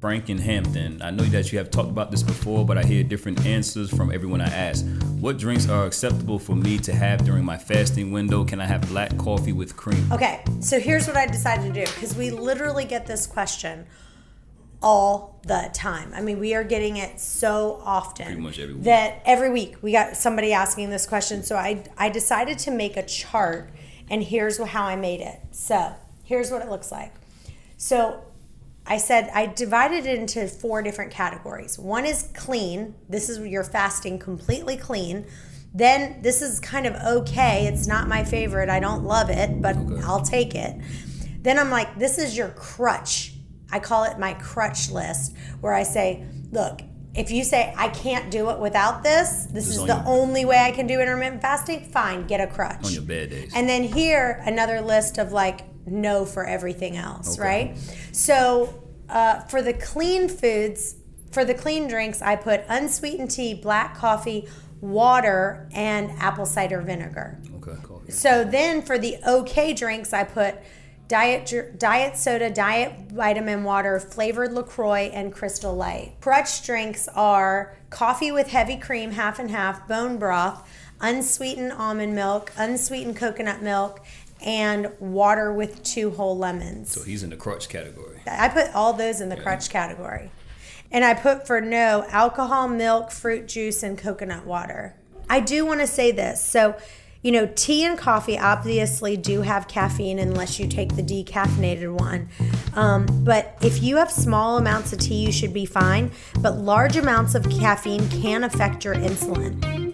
Frank in Hampton. I know that you have talked about this before, but I hear different answers from everyone I ask. What drinks are acceptable for me to have during my fasting window? Can I have black coffee with cream? Okay, so here's what I decided to do, because we literally get this question all the time. I mean, we are getting it so often. Pretty much every week. That every week we got somebody asking this question. So I decided to make a chart, and here's how I made it. So here's what it looks like. So I said I divided it into 4 different categories. One is clean. This is your fasting completely clean. Then this is kind of okay. It's not my favorite. I don't love it, but I'll take it. Then I'm like, this is your crutch. I call it my crutch list, where I say, look, if you say I can't do it without this, this is the only way I can do intermittent fasting, fine, get a crutch. On your bad days. And then here, another list of like no for everything else, right? So for the clean foods, for the clean drinks, I put unsweetened tea, black coffee, water, and apple cider vinegar. Okay, coffee. So then for the okay drinks, I put diet soda, diet vitamin water, flavored LaCroix, and Crystal Light. Crutch drinks are coffee with heavy cream, half and half, bone broth, unsweetened almond milk, unsweetened coconut milk, and water with 2 whole lemons. So he's in the crutch category. I put all those in the crutch category. And I put for no alcohol, milk, fruit juice, and coconut water. I do want to say this. So, you know, tea and coffee obviously do have caffeine unless you take the decaffeinated one. But if you have small amounts of tea, you should be fine. But large amounts of caffeine can affect your insulin.